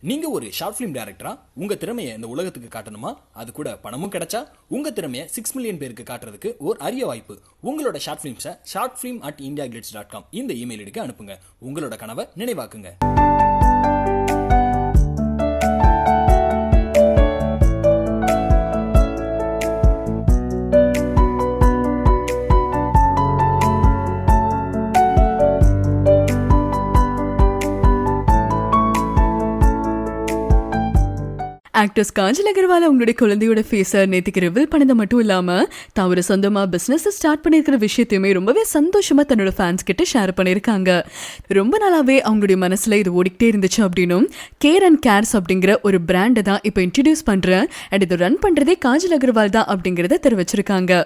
நீங்க ஒரு short film டைரக்டரா உங்க திறமையை இந்த உலகத்துக்கு காட்டணுமா? அது கூட பணமும் கிடைச்சா உங்க திறமையை 6 மில்லியன் பேருக்கு காட்டுறதுக்கு ஒரு அரிய வாய்ப்பு. உங்களோட ஷார்ட் ஃபிலிம்ஸை shortfilm@IndiaGlitz.com இந்த இமெயில் ஐடிக்கு அனுப்புங்க. உங்களோட கனவை நினைவாக்குங்க. ஆக்டர்ஸ் காஜல் அகர்வால் அவங்களுடைய குழந்தையோட ஃபேஸை நேற்றுக்கு ரிவீல் பண்ணது மட்டும் இல்லாமல் தவிர சொந்தமாக பிஸ்னஸ் ஸ்டார்ட் பண்ணியிருக்கிற விஷயத்தையுமே ரொம்பவே சந்தோஷமாக தன்னோட ஃபேன்ஸ் கிட்ட ஷேர் பண்ணியிருக்காங்க. ரொம்ப நாளாகவே அவங்களுடைய மனசில் இது ஓடிக்கிட்டே இருந்துச்சு அப்படின்னும் KareandKaress அப்படிங்கிற ஒரு பிராண்டை தான் இப்போ இன்ட்ரடியூஸ் பண்ணுறேன் அண்ட் இது ரன் பண்ணுறதே காஜல் அகர்வால் தான் அப்படிங்கிறத தெரிவிச்சிருக்காங்க.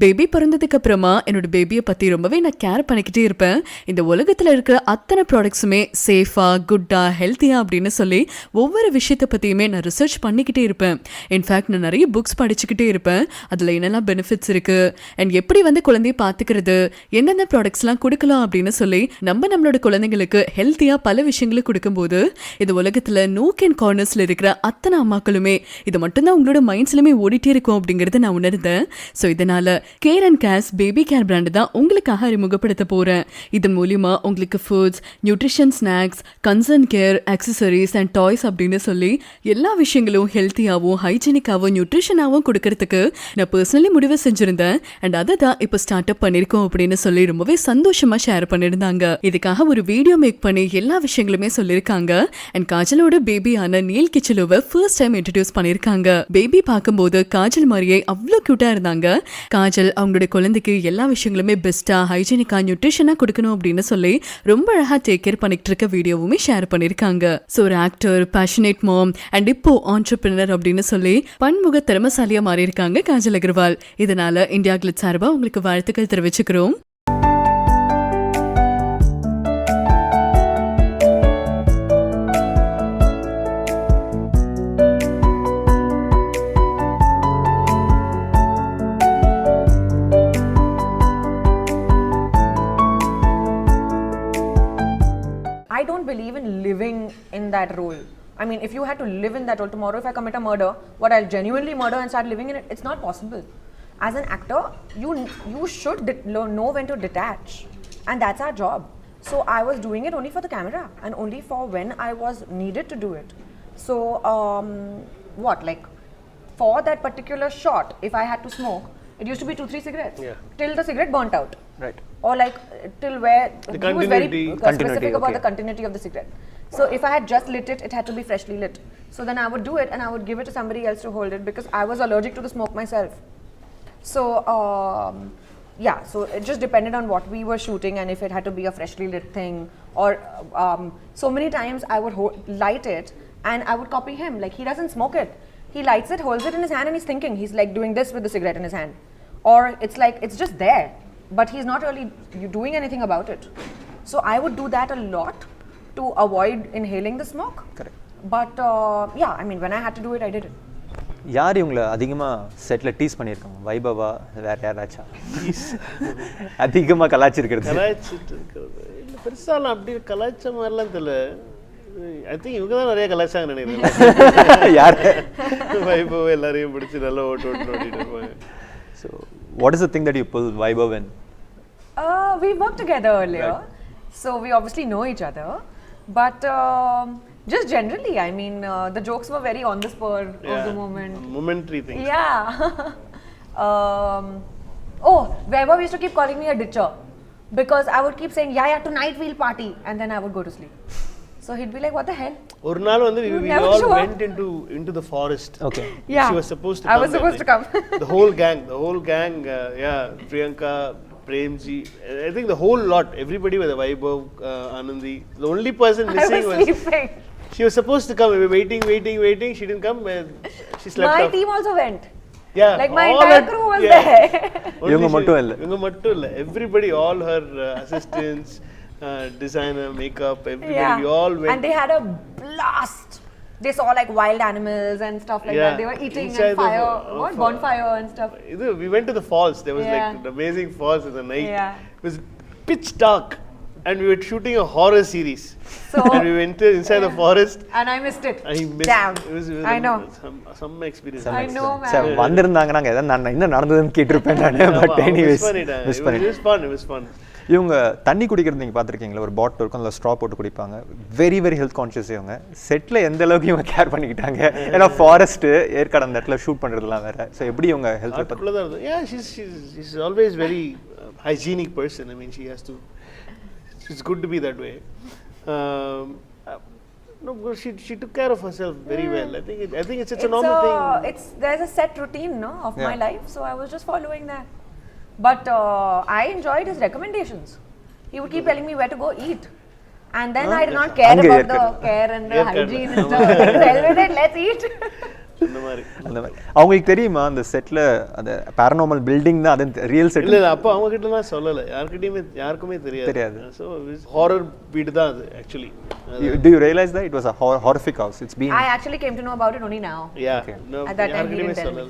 பேபி பிறந்ததுக்கு அப்புறமா என்னோட பேபியை பற்றி ரொம்பவே நான் கேர் பண்ணிக்கிட்டே இருப்பேன். இந்த உலகத்தில் இருக்கிற அத்தனை ப்ராடக்ட்ஸுமே சேஃபாக குட்டாக ஹெல்த்தியாக அப்படின்னு சொல்லி ஒவ்வொரு விஷயத்தை பற்றியுமே நான் ரிசர்ச் பண்ணிக்கிட்டே இருப்பேன். இன்ஃபேக்ட் நான் நிறைய புக்ஸ் படிச்சுக்கிட்டே இருப்பேன். அதில் என்னெல்லாம் பெனிஃபிட்ஸ் இருக்குது அண்ட் எப்படி குழந்தைய பார்த்துக்கிறது, எந்தெந்த ப்ராடக்ட்ஸ்லாம் கொடுக்கலாம் அப்படின்னு சொல்லி நம்மளோட குழந்தைங்களுக்கு ஹெல்த்தியாக பல விஷயங்களை கொடுக்கும்போது இந்த உலகத்தில் நோக் அண்ட் கார்னர்ஸில் இருக்கிற அத்தனை அம்மாக்களுமே இது மட்டும்தான் உங்களோட மைண்ட்ஸ்லுமே ஓடிட்டே இருக்கும் அப்படிங்கிறத நான் உணர்ந்தேன். ஸோ இதனால் KareandKaress பேபி கேர் பிராண்டு தான் உங்களுக்காக அறிமுகப்படுத்த போகிறேன். இதன் மூலிமா உங்களுக்கு foods, nutrition, snacks, concern care, accessories and toys அப்படின்னு சொல்லி எல்லா விஷயங்களும் ஹெல்த்தியாகவும் ஹைஜீனிக்காகவும் நியூட்ரிஷனாகவும் கொடுக்கறதுக்கு நான் பர்சனலி முடிவு செஞ்சிருந்தேன். அண்ட் அதை தான் இப்போ ஸ்டார்ட் அப் பண்ணியிருக்கோம் அப்படின்னு சொல்லி ரொம்பவே சந்தோஷமா ஷேர் பண்ணியிருந்தாங்க. இதுக்காக ஒரு வீடியோ மேக் பண்ணி எல்லா விஷயங்களுமே சொல்லியிருக்காங்க. அண்ட் காஜலோட பேபியான கிச்சலுவை ஃபர்ஸ்ட் டைம் இன்ட்ரடியூஸ் பண்ணியிருக்காங்க. பேபி பார்க்கும்போது காஜல் மாதிரியே அவ்வளோ கியூட்டா இருந்தாங்க. காஜல் அவங்களுடைய குழந்தைக்கு எல்லா விஷயங்களுமே பெஸ்டா ஹைஜீனிக்கா நியூட்ரிஷனா கொடுக்கணும் அப்படின்னு சொல்லி ரொம்ப அழகா டேக் கேர் பண்ணிட்டு இருக்க வீடியோவுமே ஷேர் பண்ணியிருக்காங்க. ஸோ ஒரு ஆக்டர், பேஷனேட் மாம் அண்ட் இப்போ ஆண்டர்பிரினர் அப்படின்னு சொல்லி பன்முக திறமசாலியா மாறி இருக்காங்க காஜல் அகர்வால். இதனால இந்தியா கிளிட்ஸ் சார்பா உங்களுக்கு வாழ்த்துக்கள் தெரிவிச்சுக்கிறோம். I don't believe in living in that role. I mean, if you had to live in that role tomorrow, if I commit a murder, what I'll genuinely murder and start living in it, it's not possible. As an actor, you should know when to detach, and that's our job. So I was doing it only for the camera and only for when I was needed to do it. So for that particular shot, if I had to smoke, it used to be 2-3 cigarettes till the cigarette burnt out. Right. Or till where he was very specific about the continuity of the cigarette. So if I had just lit it, it had to be freshly lit. So then I would do it and I would give it to somebody else to hold it because I was allergic to the smoke myself. So so it just depended on what we were shooting and if it had to be a freshly lit thing or so many times I would light it and I would copy him. Like, he doesn't smoke it. He lights it, holds it in his hand and he's thinking. He's like doing this with the cigarette in his hand. Or it's like, it's just there. But he's not really doing anything about it. So I would do that a lot to avoid inhaling the smoke. Correct. But I mean, when I had to do it, I did it. யார் இவங்களை அதிகமாக settle tease பண்ணியிருக்காங்க? வைபவா, வேற யாராச்சா அதிகமாக கலாச்சிருக்கிறது? இல்லை, பெருசாலாம் அப்படி கலாய்ச்ச மாதிரிலாம் தெரியல. ஐ திங்க் இவங்க தான் நிறைய கலாய்ச்சாங்க நினைக்கிறேன். யார்? வைபவ எல்லாரையும் பிடிச்சி நல்லா ஓட்டு ஓட்டிட்டு இருப்பாங்க. So what is the thing that you pull Vaibhav in? We worked together earlier, right. So we obviously know each other. But just generally, I mean, the jokes were very on the spur of the moment. Momentary things. Yeah. Vaibhav used to keep calling me a ditcher because I would keep saying, yeah, tonight we'll party, and then I would go to sleep. So he'd be like, what the hell? ஒரு நாள் வந்து we all went into the forest. Okay. Yeah. She was supposed to come. I was supposed to come. The whole gang, Priyanka, Premji, I think the whole lot, everybody with the Vaibhav, Anandi. The only person missing was sleeping. She was supposed to come. We were waiting. She didn't come. She slept off. My team also went. Yeah. Like my entire crew was there. இவங்க மட்டும் இல்ல. Everybody, all her assistants, designer, makeup, everybody, we all went. And they had a blast. They saw like wild animals and stuff like that. They were eating and bonfire and stuff. We went to the falls. There was like an amazing falls in the night. Yeah. It was pitch dark. and we were shooting a horror series. So And we went inside the forest. and I missed it. I missed. Damn. It was I know. some experience. I know, man. சரி வந்திருந்தாங்க நாங்கள் எதாவது நான் என்ன நடந்ததுன்னு கேட்டிருப்பேன் நான் but anyways miss பண்ணிட்டேன். It was fun. இவங்க தண்ணி குடிக்கிறது நீங்கள் பார்த்துருக்கீங்களா? ஒரு பாட்டில் இருக்கும், அதில் ஸ்ட்ரா போட்டு குடிப்பாங்க. வெரி வெரி ஹெல்த் கான்ஷியஸ் இவங்க. செட்டில் எந்த அளவுக்கு இவங்க கேர் பண்ணிக்கிட்டாங்க? ஏன்னா ஃபாரஸ்ட்டு ஏற்காடு அந்த இடத்துல ஷூட் பண்ணுறதுலாம் வேறு. ஸோ எப்படி இவங்க health Artkulla yeah, she's always very hygienic person. I mean, she has to. It's good to be that way. No, she took care of herself very well. I think it's a normal thing. There's a set routine, no, of my life, so I was just following that. But I enjoyed his recommendations. He would keep telling me where to go eat, and then I did not care about the care and the hygiene and stuff. Hell with it, let's eat. அந்த மாதிரி அவங்களுக்கு தெரியுமா அந்த settle அந்த paranormal building தான் அது real set? இல்லை அப்போ அவங்க கிட்டலாம் சொல்லலை, யாருக்குமே தெரியாது. ஸோ ஹாரர் வீடு தான் அது actually. Do you realize that it was a horrific house? It's been. I actually came to know about it only now. Yeah. Okay. No, at that time he didn't tell me.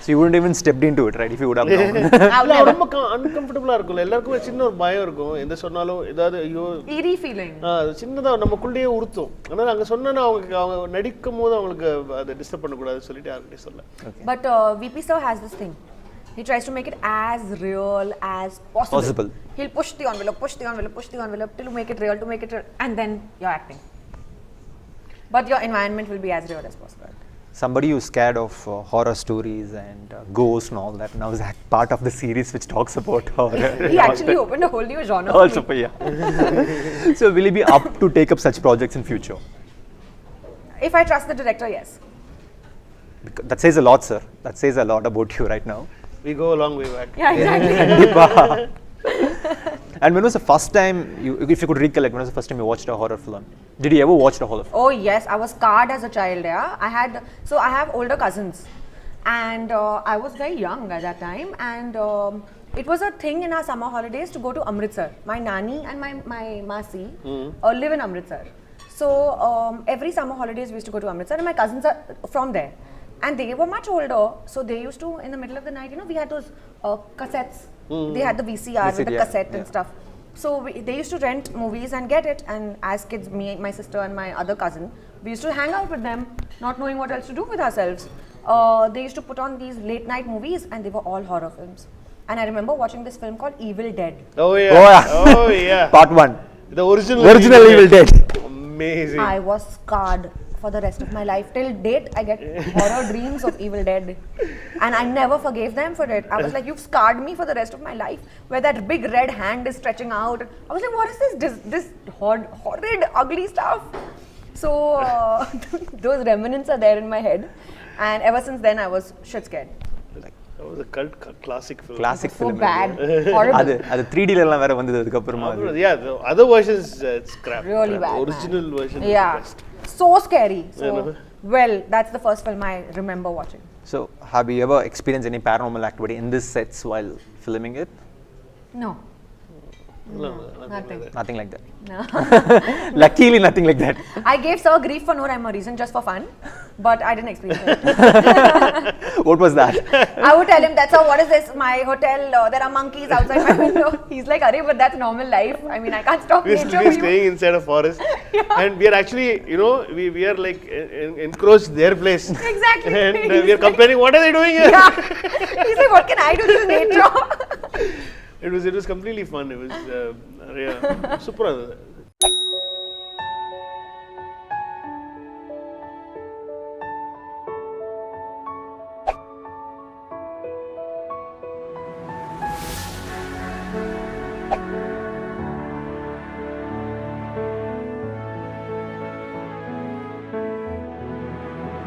So you wouldn't even stepped into it, right? If you would have known. இல்ல ரொம்ப அன்கம்ஃபர்ட்டபிளா இருக்கும்ல, எல்லாருக்கும் சின்ன ஒரு பயம் இருக்கும். எந்த சொன்னாலும் ஏதாவது ஐயோ eerie feeling. சின்னதா நமக்குள்ளேயே உறுத்தும். அதனால அங்க சொன்னா அவங்க நடிக்கும் போது அவங்களுக்கு அதை டிஸ்டர்ப் பண்ண கூடாது சொல்லிட்டு யார்கிட்டயும் சொல்ல. But VP sir has this thing. He tries to make it as real as possible. He'll push the envelope till make it real, and then you're acting. But your environment will be as real as possible. Somebody who's scared of horror stories and ghosts and all that now is part of the series which talks about horror. He actually opened a whole new genre. Also, yeah. So will he be up to take up such projects in future? If I trust the director, yes. That says a lot, sir. That says a lot about you right now. We go a long way back. Yeah, exactly. And when was the first time if you could recollect, when was the first time you watched a horror film? Did you ever watch a horror film? Oh yes, I was scarred as a child. Yeah, I have older cousins, and I was very young at that time, and it was a thing in our summer holidays to go to Amritsar. My nanny and my masi live in Amritsar, so every summer holidays we used to go to Amritsar, and my cousins are from there, and they were much older, so they used to, in the middle of the night, we had those cassettes. They had the VCR with the cassette and stuff. So they used to rent movies and get it, and as kids, me, my sister and my other cousin, we used to hang out with them, not knowing what else to do with ourselves. They used to put on these late night movies, and they were all horror films. And I remember watching this film called Evil Dead. Oh yeah. Oh yeah. Part 1. The original Evil Dead. Amazing. I was scarred for the rest of my life. Till date, I get horror dreams of Evil Dead, and I never forgave them for it. I was like, you've scarred me for the rest of my life, where that big red hand is stretching out. I was like, what is this horrid, ugly stuff? So those remnants are there in my head, and ever since then, I was shit scared. That was a cult classic film. Classic So film. bad, horrible. அது 3D ல எல்லாம் வேற வந்தது அதுக்கு அப்புறமா. Yeah, the other versions it's crap. Really bad. Original version Yeah. is the best. So scary. So, well, that's the first film I remember watching. So have you ever experienced any paranormal activity in this sets while filming it? No. No, Nothing like that. No. Luckily nothing like that. I gave Sir grief for no rhyme or reason, just for fun, but I didn't experience it. What was that? I would tell him, that's how, what is this, my hotel, there are monkeys outside my window. He's like, Arey, but that's normal life. I mean, I can't stop nature. We're staying inside a forest, and we are actually, we are like encroached their place. Exactly. And we are complaining, what are they doing here? Yeah. He's like, what can I do? This is nature. It was completely fun. It was super.